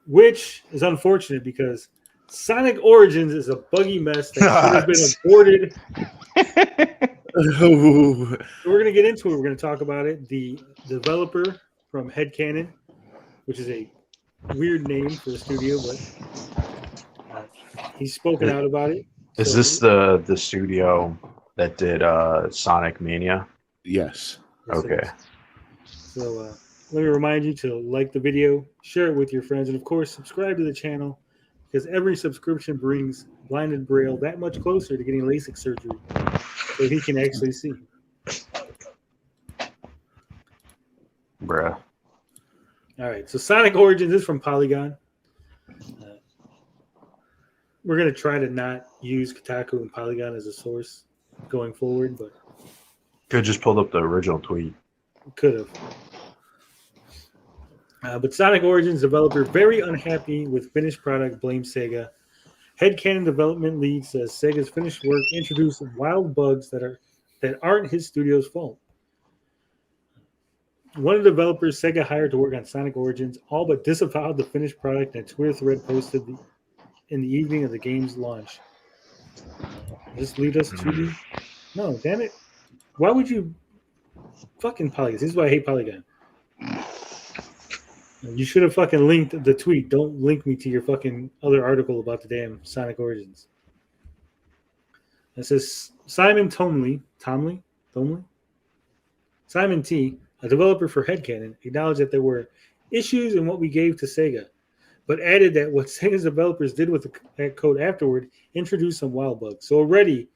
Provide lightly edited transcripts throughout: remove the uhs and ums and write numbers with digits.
which is unfortunate because Sonic Origins is a buggy mess that should have been aborted. Oh, So we're going to get into it. We're going to talk about it. The developer from Headcanon, which is a weird name for a studio, but he's spoken out about it. Is So- this the studio that did Sonic Mania? yes. Yes, it Okay. is. So let me remind you to like the video, share it with your friends, and of course, subscribe to the channel because every subscription brings Blinded Braille that much closer to getting LASIK surgery so he can actually see. Bruh. All right, so Sonic Origins is from Polygon. We're going to try to not use Kotaku and Polygon as a source going forward, but Could just pulled up the original tweet. could have. But Sonic Origins developer very unhappy with finished product, blames SEGA. Headcanon development lead says SEGA's finished work introduced wild bugs that aren't his studio's fault. One of the developers SEGA hired to work on Sonic Origins all but disavowed the finished product in a Twitter thread posted in the evening of the game's launch. Does this lead us to the... No, damn it. Why would you... Fucking Polygon. This is why I hate Polygon. You should have fucking linked the tweet. Don't link me to your fucking other article about the damn Sonic Origins. It says Simon Tomley, Simon T, a developer for Headcanon, acknowledged that there were issues in what we gave to SEGA, but added that what SEGA's developers did with that code afterward introduced some wild bugs. So already,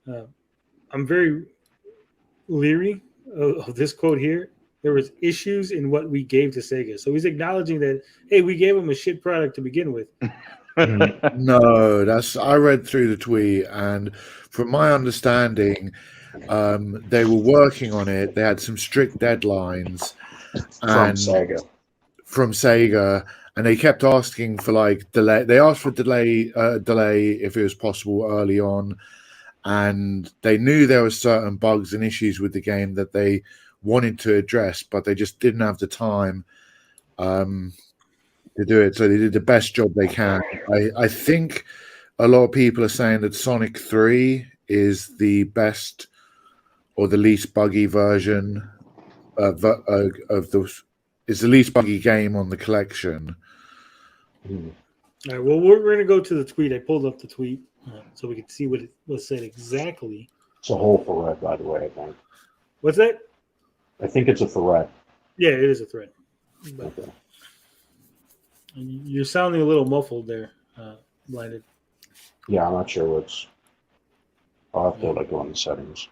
I'm very leery of this quote here. There was issues in what we gave to SEGA. So he's acknowledging that, hey, we gave them a shit product to begin with. No, I read through the tweet, and from my understanding, they were working on it. They had some strict deadlines from Sega, and they kept asking for like delay. They asked for delay if it was possible early on, and they knew there were certain bugs and issues with the game that they wanted to address, but they just didn't have the time to do it. So they did the best job they can. I think a lot of people are saying that Sonic 3 is the best or the least buggy version of is the least buggy game on the collection. All right, well, we're going to go to the tweet. I pulled up the tweet so we could see what it was said exactly. It's a whole thread, by the way, I think. What's that? I think it's a thread. Yeah, it is a thread. But Okay. you're sounding a little muffled there, Blinded. Yeah, I'm not sure what's... I'll have to like go on the settings.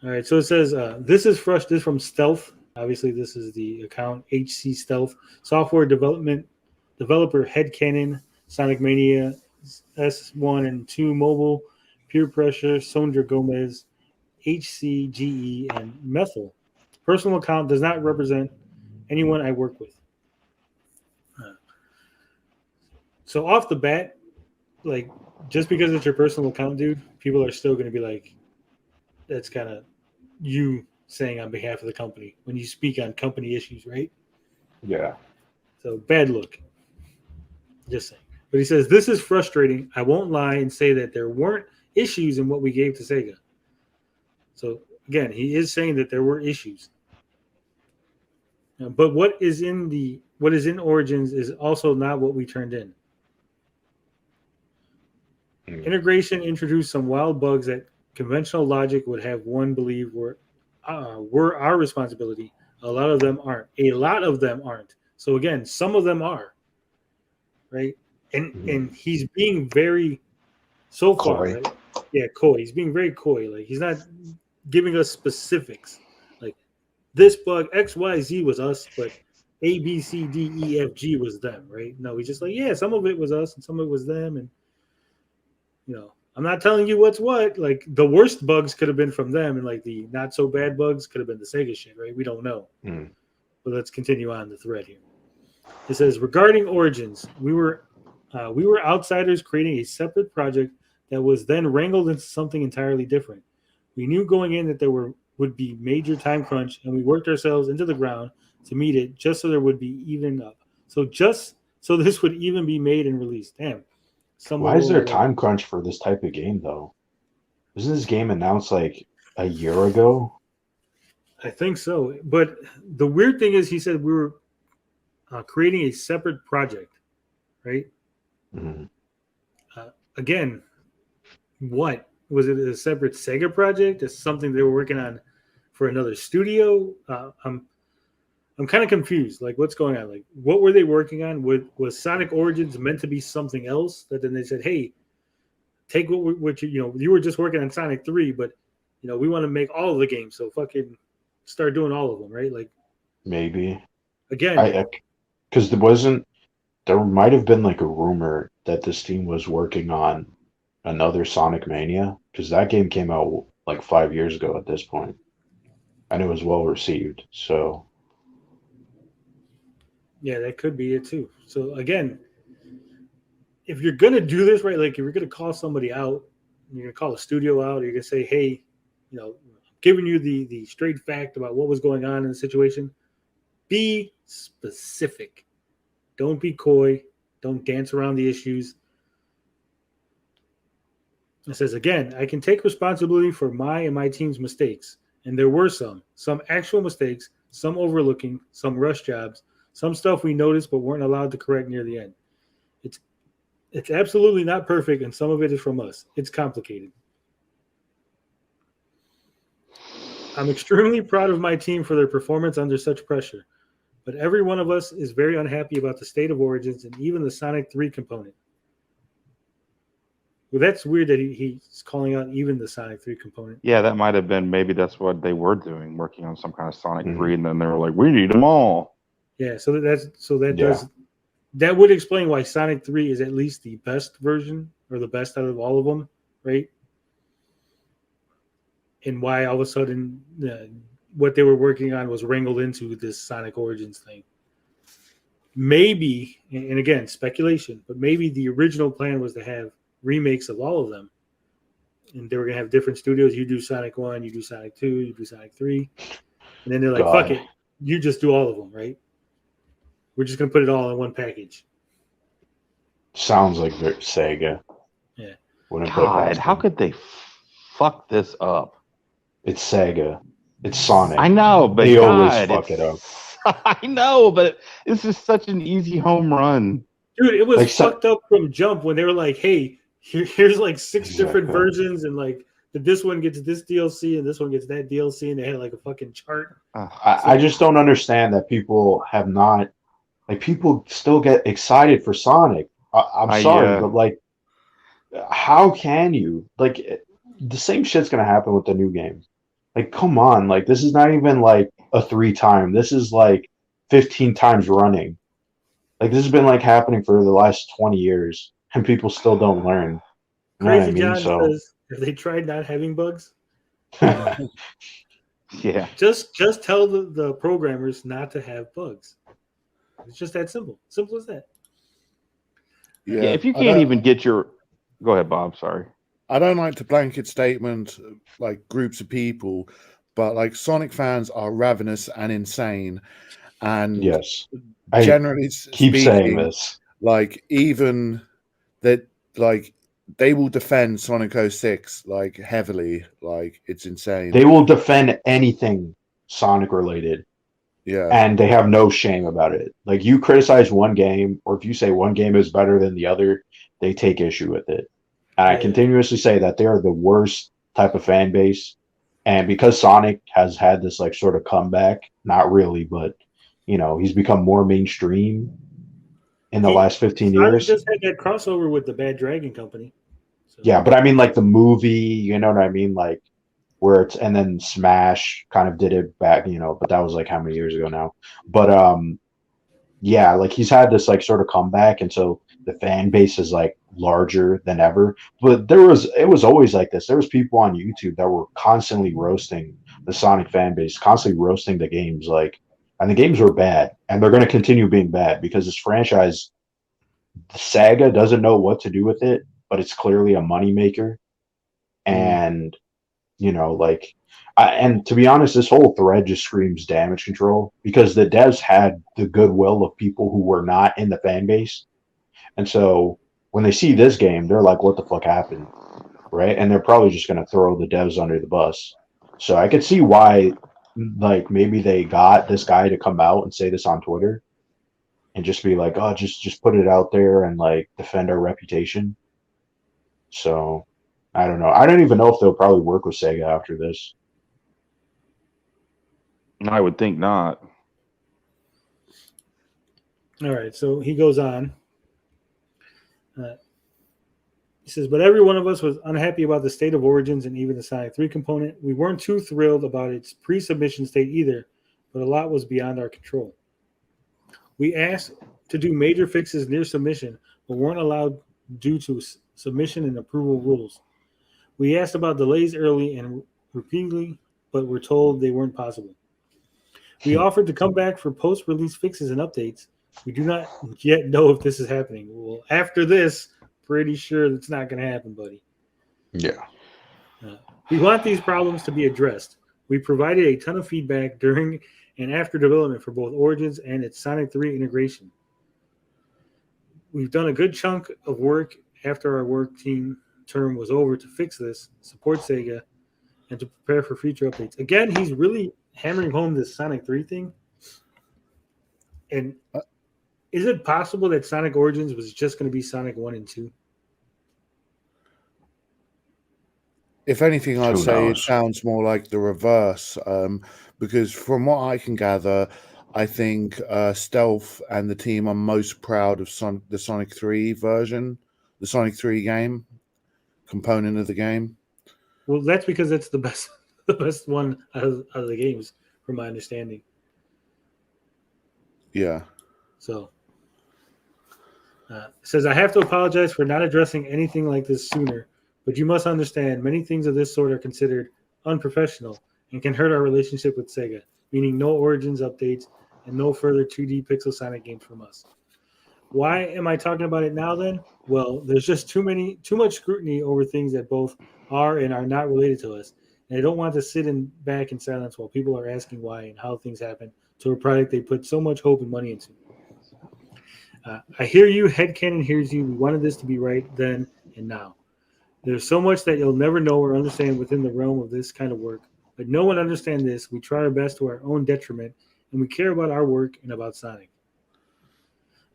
All right, so it says, this is from Stealth. Obviously, this is the account, HC Stealth. Software developer Headcanon, Sonic Mania, S1 and 2 Mobile, Peer Pressure, Sondra Gomez, HCGE, and Methyl. Personal account does not represent anyone I work with. So off the bat, like, just because it's your personal account, dude, people are still going to be like, that's kind of you saying on behalf of the company when you speak on company issues, right? Yeah. So bad look. Just saying. But he says, this is frustrating. I won't lie and say that there weren't issues in what we gave to SEGA. So again, he is saying that there were issues. But what is in Origins is also not what we turned in. Integration introduced some wild bugs that conventional logic would have one believe were our responsibility. A lot of them aren't. So again, some of them are, right? And he's being very so far, Coy. right? Yeah, coy. He's being very coy. Like he's not giving us specifics. Like this bug XYZ was us, but A B C D E F G was them, right? No, he's just like, yeah, some of it was us and some of it was them, and you know, I'm not telling you what's what. Like the worst bugs could have been from them, and like the not so bad bugs could have been the Sega shit, right? We don't know. But let's continue on the thread here. It says, regarding Origins, we were outsiders creating a separate project that was then wrangled into something entirely different. We knew going in that there would be major time crunch, and we worked ourselves into the ground to meet it just so there would be even up. So just so this would even be made and released. Damn. Why is there a time crunch for this type of game, though? Isn't this game announced like a year ago? I think so. But the weird thing is, he said we were creating a separate project, right? Mm-hmm. Again, what? Was it a separate SEGA project? Is something they were working on for another studio? I'm kind of confused. Like, what's going on? Like, what were they working on? Was Sonic Origins meant to be something else? That then they said, hey, take what you were just working on Sonic 3, but we want to make all of the games, so fucking start doing all of them, right? Like, maybe again, because there might have been like a rumor that this team was working on another Sonic Mania, because that game came out like 5 years ago at this point, and it was well received. So yeah, that could be it too. So again, if you're gonna do this, right, like if you're gonna call somebody out, you're gonna call a studio out, you're gonna say, hey, giving you the straight fact about what was going on in the situation. Be specific. Don't be coy. Don't dance around the issues. It says, again, I can take responsibility for my team's mistakes. And there were some actual mistakes, some overlooking, some rush jobs, some stuff we noticed but weren't allowed to correct near the end. It's absolutely not perfect, and some of it is from us. It's complicated. I'm extremely proud of my team for their performance under such pressure, but every one of us is very unhappy about the state of Origins and even the Sonic 3 component. Well, that's weird that he's calling out even the Sonic 3 component. Yeah, that might have been, maybe that's what they were doing, working on some kind of Sonic 3, and then they were like, we need them all. Yeah, that would explain why Sonic 3 is at least the best version, or the best out of all of them, right? And why all of a sudden what they were working on was wrangled into this Sonic Origins thing. Maybe, and again, speculation, but maybe the original plan was to have remakes of all of them. And they were going to have different studios. You do Sonic 1, you do Sonic 2, you do Sonic 3. And then they're like, fuck it. You just do all of them, right? We're just going to put it all in one package. Sounds like SEGA. Yeah. God, how could they fuck this up? It's SEGA. It's Sonic. I know, but they always fuck it up. I know, but it's just such an easy home run. Dude, it was like, fucked up from jump when they were like, hey, here's like 6 different versions, and like this one gets this DLC and this one gets that DLC, and they had like a fucking chart. I just don't understand that people have not, like, people still get excited for Sonic. I'm sorry, but like, how can you? Like, the same shit's gonna happen with the new game. Like, come on, like, this is not even like a 3-time. This is like 15 times running. Like, this has been like happening for the last 20 years, and people still don't learn. Crazy John says, have they tried not having bugs? Yeah. Just tell the programmers not to have bugs. It's just that simple. Simple as that. Yeah, if you can't even get your... Go ahead, Bob, sorry. I don't like to blanket statement like groups of people, but like Sonic fans are ravenous and insane. And yes, generally keep speaking, saying this. Like, even that, like, they will defend Sonic 06 like heavily. Like, it's insane. They will defend anything Sonic related. Yeah. And they have no shame about it. Like, you criticize one game, or if you say one game is better than the other, they take issue with it. And I continuously say that they are the worst type of fan base. And because Sonic has had this like sort of comeback, not really, but he's become more mainstream in the last 15 years. Just had that crossover with the Bad Dragon Company. So. Yeah, but I mean, like, the movie, you know what I mean? Like, where it's, and then Smash kind of did it back, but that was like how many years ago now? But yeah, like, he's had this like sort of comeback, and so the fan base is like larger than ever. But it was always like this. There was people on YouTube that were constantly roasting the Sonic fan base, constantly roasting the games, like, and the games were bad, and they're going to continue being bad because this franchise, SEGA, doesn't know what to do with it, but it's clearly a moneymaker. And you know, like, and to be honest, this whole thread just screams damage control because the devs had the goodwill of people who were not in the fan base. And so when they see this game, they're like, what the fuck happened? Right? And they're probably just going to throw the devs under the bus. So I could see why, like, maybe they got this guy to come out and say this on Twitter and just be like, oh, just put it out there and, like, defend our reputation. So I don't know. I don't even know if they'll probably work with SEGA after this. I would think not. All right, so he goes on. He says, but every one of us was unhappy about the state of Origins and even the Sonic 3 component. We weren't too thrilled about its pre-submission state either, but a lot was beyond our control. We asked to do major fixes near submission, but weren't allowed due to submission and approval rules. We asked about delays early and repeatedly, but were told they weren't possible. We offered to come back for post-release fixes and updates. We do not yet know if this is happening. Well, after this, pretty sure it's not going to happen, buddy. Yeah. We want these problems to be addressed. We provided a ton of feedback during and after development for both Origins and its Sonic 3 integration. We've done a good chunk of work after our work team term was over to fix this, support SEGA, and to prepare for future updates. Again, he's really hammering home this Sonic 3 thing. And is it possible that Sonic Origins was just going to be Sonic 1 and 2? If anything, I'd Who say knows? it sounds more like the reverse, because from what I can gather, I think Stealth and the team are most proud of the Sonic 3 version, the Sonic 3 game component of the game. Well, that's because it's the best one out of the games, from my understanding. Yeah. So, it says, I have to apologize for not addressing anything like this sooner, but you must understand many things of this sort are considered unprofessional and can hurt our relationship with SEGA, meaning no Origins updates and no further 2D Pixel Sonic games from us. Why am I talking about it now then? Well, there's just too much scrutiny over things that both are and are not related to us. And I don't want to sit back in silence while people are asking why and how things happen to a product they put so much hope and money into. I hear you, headcanon hears you. We wanted this to be right then and now. There's so much that you'll never know or understand within the realm of this kind of work. But no one understands this. We try our best to our own detriment, and we care about our work and about Sonic.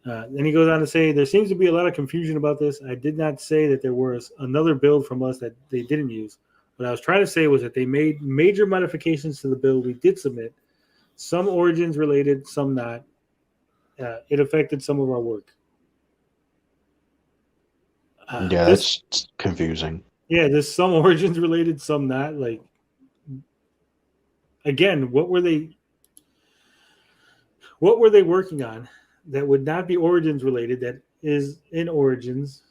Then he goes on to say, there seems to be a lot of confusion about this. I did not say that there was another build from us that they didn't use. What I was trying to say was that they made major modifications to the build we did submit, some Origins related, some not. It affected some of our work. That's confusing. Yeah, there's some Origins related, some not. Like, again, what were they working on that would not be Origins related that is in Origins?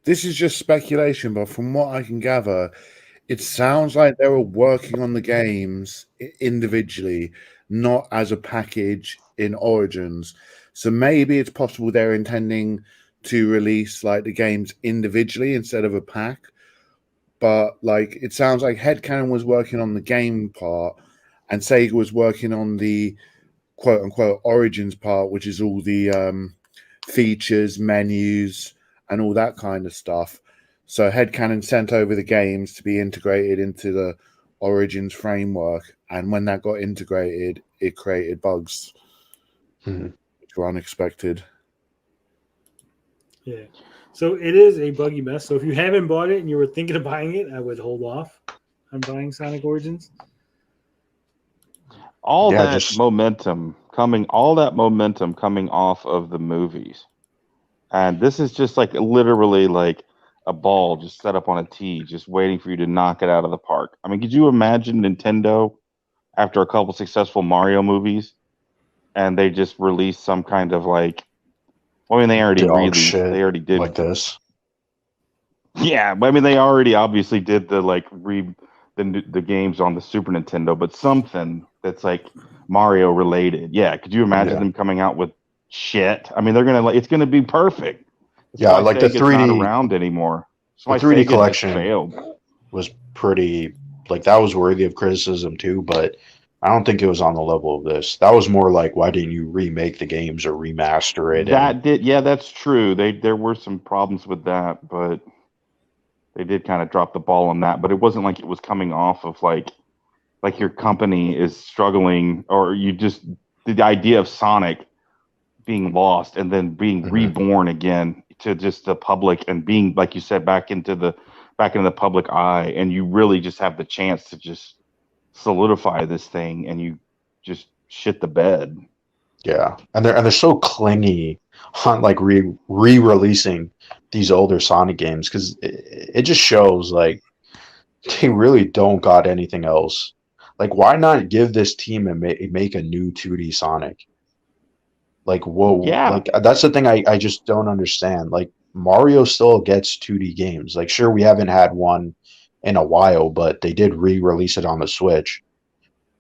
This is just speculation, but from what I can gather, it sounds like they were working on the games individually, not as a package in Origins. So maybe it's possible they're intending to release like the games individually instead of a pack. But like it sounds like headcanon was working on the game part and Sega was working on the quote unquote Origins part, which is all the features, menus, and all that kind of stuff. So headcanon sent over the games to be integrated into the Origins framework, and when that got integrated, it created bugs which were unexpected. Yeah. So it is a buggy mess. So if you haven't bought it and you were thinking of buying it, I would hold off on buying Sonic Origins. All that momentum coming off of the movies. And this is just like literally like a ball just set up on a tee, just waiting for you to knock it out of the park. I mean, could you imagine Nintendo after a couple successful Mario movies and they just released some kind of like, I mean, they already did like this. Yeah, I mean, they already obviously did the like the games on the Super Nintendo, but something that's like Mario related. Yeah, could you imagine them coming out with shit? I mean, they're gonna it's gonna be perfect. That's yeah, like the 3D not around anymore. The 3D collection was pretty, like, that was worthy of criticism too, but I don't think it was on the level of this. That was more like, why didn't you remake the games or remaster it? That's true. There were some problems with that, but they did kind of drop the ball on that. But it wasn't like it was coming off of like your company is struggling, or the idea of Sonic being lost and then being reborn again to just the public and being, like you said, back into the public eye, and you really just have the chance to just solidify this thing, and you just shit the bed. Yeah, and they're so clingy on like re-releasing these older Sonic games, because it just shows like they really don't got anything else. Like, why not give this team and make a new 2D Sonic? Like, whoa, Yeah. like that's the thing I just don't understand. Like, Mario still gets 2D games. Like, sure, we haven't had one in a while, but they did re-release it on the Switch,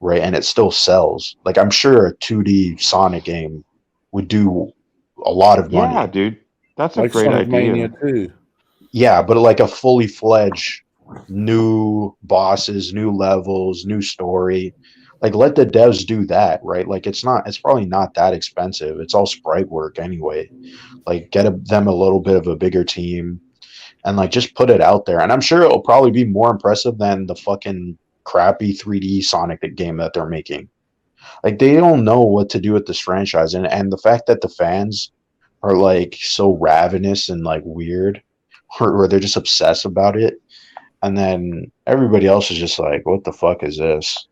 right? And it still sells. Like, I'm sure a 2D Sonic game would do a lot of money. Yeah, dude, that's a Like great Sonic idea. Mania 2. Yeah, but like a fully fledged new bosses, new levels, new story. Like, let the devs do that, right? Like, it's probably not that expensive. It's all sprite work anyway. Like, get them a little bit of a bigger team and like just put it out there. And I'm sure it'll probably be more impressive than the fucking crappy 3D Sonic game that they're making. Like, they don't know what to do with this franchise, and the fact that the fans are like so ravenous and like weird, or they're just obsessed about it, and then everybody else is just like, what the fuck is this?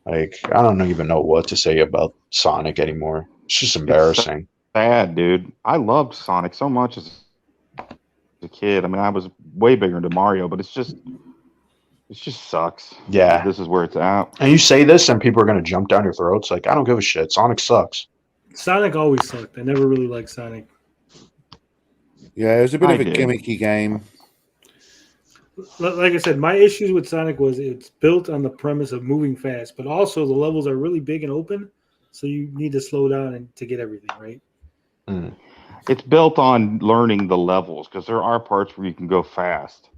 Like, I don't even know what to say about Sonic anymore. It's just embarrassing. Sad, dude. I loved Sonic so much as a kid. I mean, I was way bigger into Mario, but it just sucks. Yeah. This is where it's at. And you say this and people are going to jump down your throats. Like, I don't give a shit. Sonic sucks. Sonic always sucked. I never really liked Sonic. Yeah, it was a bit I of a did. gimmicky game. Like I said, my issues with Sonic was it's built on the premise of moving fast, but also the levels are really big and open, so you need to slow down and to get everything right. It's built on learning the levels, because there are parts where you can go fast,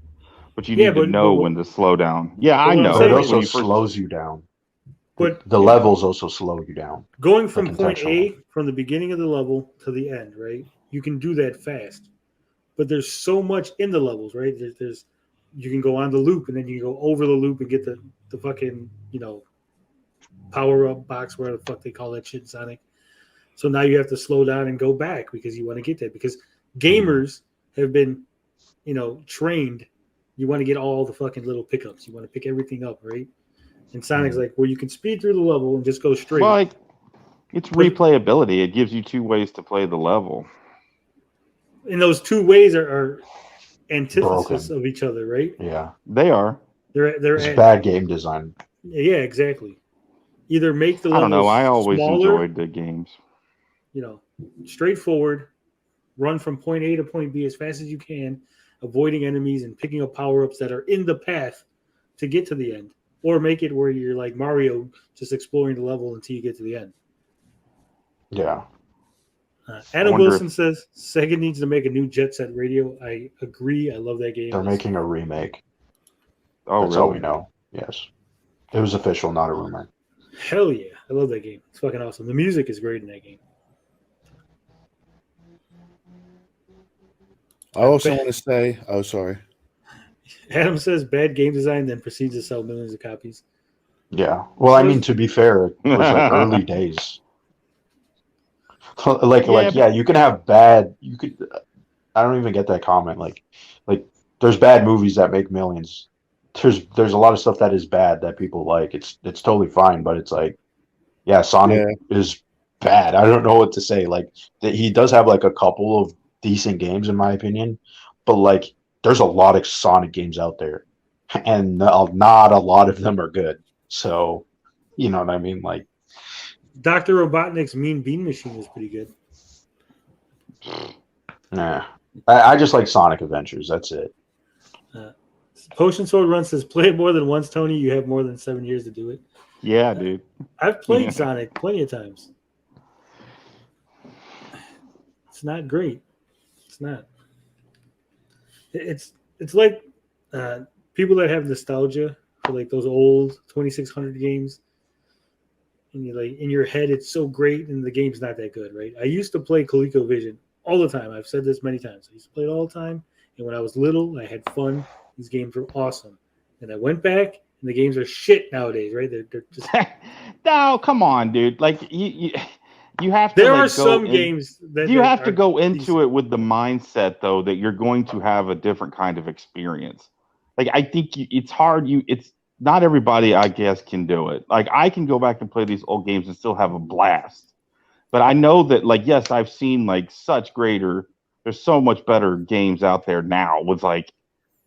but you need to know when to slow down. Yeah, I know. But it Like, also slows you down. But the levels also slow you down. Going from Like, point A, from the beginning of the level to the end, right? You can do that fast, but there's so much in the levels, right? There's you can go on the loop, and then you can go over the loop and get the fucking, power up box, where the fuck they call that shit in Sonic. So now you have to slow down and go back because you want to get that, because gamers have been, trained. You want to get all the fucking little pickups. You want to pick everything up, right? And Sonic's like, well, you can speed through the level and just go straight. Well, it's replayability. It gives you two ways to play the level. And those two ways are antithesis broken of each other, right? Yeah, they are. They're bad game design. Yeah, exactly. Either make the I don't know. I always smaller, enjoyed the games. Straightforward, run from point A to point B as fast as you can, avoiding enemies and picking up power-ups that are in the path to get to the end. Or make it where you're like Mario, just exploring the level until you get to the end. Yeah. Adam Wilson says Sega needs to make a new Jet Set Radio. I agree. I love that game. They're making a remake. Oh, That's really? all we know. Yes. It was official, not a rumor. Hell yeah. I love that game. It's fucking awesome. The music is great in that game. I also want to say, oh, sorry. Adam says bad game design, then proceeds to sell millions of copies. Yeah. Well, I mean, to be fair, it was like early days. You can have bad. I don't even get that comment. Like, there's bad movies that make millions. There's a lot of stuff that is bad that people like. It's totally fine, but it's like, yeah, Sonic is bad. I don't know what to say. Like, he does have like a couple of decent games in my opinion, but like, there's a lot of Sonic games out there, and not a lot of them are good. So, you know what I mean? Like, Dr. Robotnik's Mean Bean Machine was pretty good. nah. I just like Sonic Adventures. That's it. Potion Sword Run says, play it more than once, Tony. You have more than 7 years to do it. Yeah, dude. I've played Sonic plenty of times. It's not great. It's not. It's it's like people that have nostalgia for like those old 2600 games, and you like in your head it's so great, and the game's not that good, right? I used to play ColecoVision all the time. I've said this many times. I used to play it all the time, and when I was little, I had fun. These games were awesome, and I went back, and the games are shit nowadays, right? They're just. No, come on, dude. Like you have to. There like, are some games that you have to are go into decent. it with the mindset though that you're going to have a different kind of experience. Like I think it's hard. It's not everybody, I guess, can do it. Like I can go back and play these old games and still have a blast. But I know that, like, yes, I've seen like such greater. There's so much better games out there now with like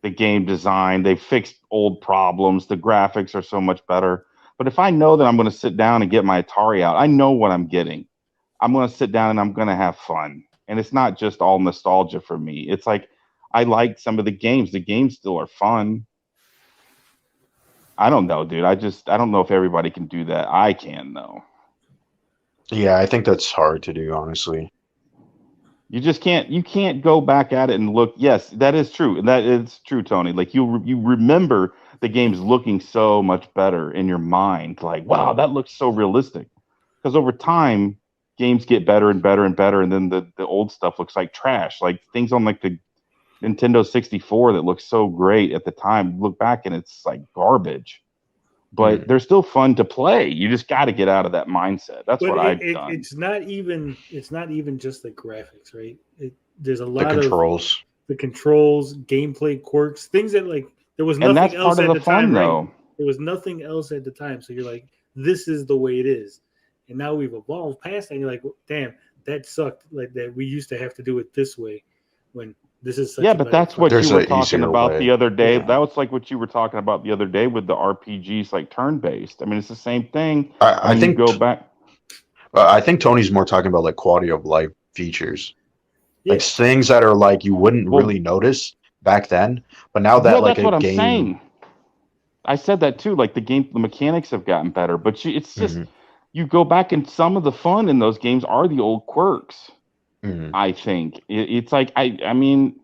the game design. They fixed old problems. The graphics are so much better. But if I know that I'm going to sit down and get my Atari out, I know what I'm getting. I'm going to sit down and I'm going to have fun. And it's not just all nostalgia for me. It's like I like some of the games. The games still are fun. I don't know, dude. I don't know if everybody can do that. I can, though. Yeah, I think that's hard to do, honestly. You just can't go back at it and look. Yes, that is true. That is true, Tony. Like you remember the games looking so much better in your mind. Like, wow, that looks so realistic. Because over time, games get better and better and better, and then the old stuff looks like trash. Like things on like the Nintendo 64 that looked so great at the time, look back and it's like garbage. But they're still fun to play. You just got to get out of that mindset. That's But what I've done. it's not even just the graphics, right? There's a lot The controls. of the controls, gameplay quirks, things that like there was And nothing that's else part of at the the fun, time, right? though. There was nothing else at the time, so you're like, this is the way it is. And now we've evolved past that, and you're like, damn, that sucked. Like that, we used to have to do it this way. When this is such Yeah, a but better that's what There's you were an talking easier about way. the other day. Yeah. That was like what you were talking about the other day with the RPGs, like turn-based. I mean, it's the same thing. I mean, think you go back. I think Tony's more talking about like quality of life features, Yeah. like things that are like you wouldn't Well- really notice back then, but now that Well, like that's a what I'm game. saying. I said that too. Like the mechanics have gotten better, but it's just you go back and some of the fun in those games are the old quirks. Mhm. I think it's like I mean,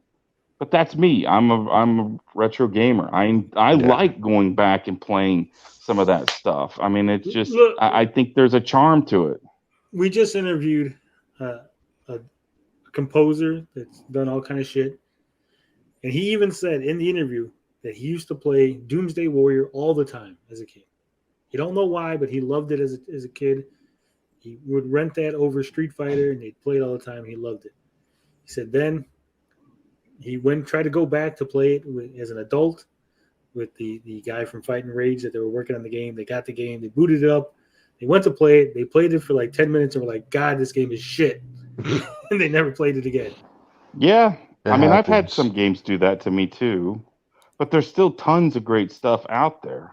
but that's me. I'm a retro gamer. I like going back and playing some of that stuff. I mean, it's just Look, I think there's a charm to it. we just interviewed a composer that's done all kind of shit, and he even said in the interview that he used to play Doomsday Warrior all the time as a kid. You don't know why, but he loved it as a kid. He would rent that over Street Fighter, and they'd play it all the time. He loved it. He said then he tried to go back to play it as an adult with the guy from Fight and Rage that they were working on the game. They got the game. They booted it up. They went to play it. They played it for like 10 minutes and were like, God, this game is shit. And they never played it again. Yeah, I mean, I've had happens. some games do that to me too, but there's still tons of great stuff out there.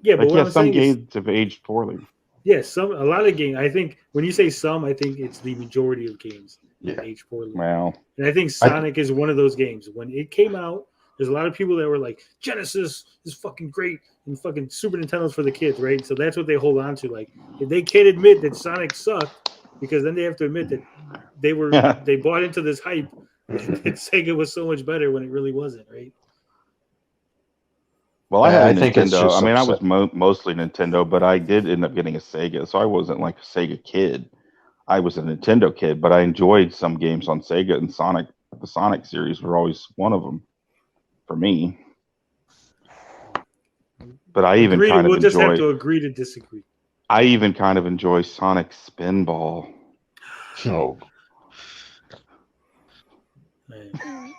Yeah, but Like, what yeah, I'm some saying is, games have aged poorly. yeah, a lot of games. I think when you say some, I think it's the majority of games that age poorly. Well, And I think Sonic is one of those games. When it came out, there's a lot of people that were like, Genesis is fucking great and fucking Super Nintendo's for the kids, right? So that's what they hold on to. Like, if they can't admit that Sonic sucked, because then they have to admit that they bought into this hype that Sega was so much better when it really wasn't, right? well, I had a I think it's Nintendo. just I mean, I was upset. mostly Nintendo, but I did end up getting a Sega, so I wasn't like a Sega kid. I was a Nintendo kid, but I enjoyed some games on Sega, and Sonic. The Sonic series were always one of them for me. But I even kind of We'll just have enjoy. to agree to disagree. I even kind of enjoy Sonic Spinball. Oh, Man.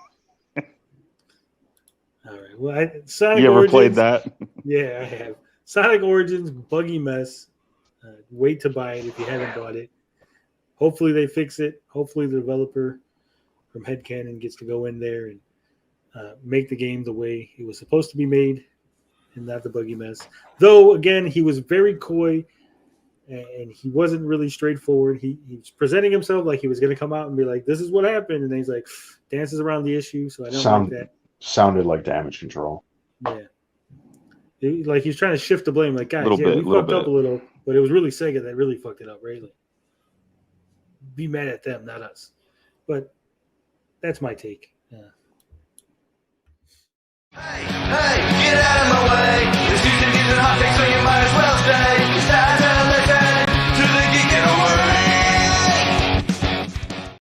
All right. Well, Sonic You ever Origins, played that? Yeah, I have. Sonic Origins, buggy mess. Wait to buy it if you haven't bought it. Hopefully they fix it. Hopefully the developer from Headcanon gets to go in there and make the game the way it was supposed to be made and not the buggy mess. Though, again, he was very coy and he wasn't really straightforward. He was presenting himself like he was going to come out and be like, this is what happened. And then he's like, dances around the issue, so I don't like that. Sounded like damage control. Yeah. Like he's trying to shift the blame. Like, guys, we fucked up a little, but it was really Sega that really fucked it up, right? Like, be mad at them, not us. But that's my take. Hey, get out of my way. This music isn't hot takes, so you might as well stay.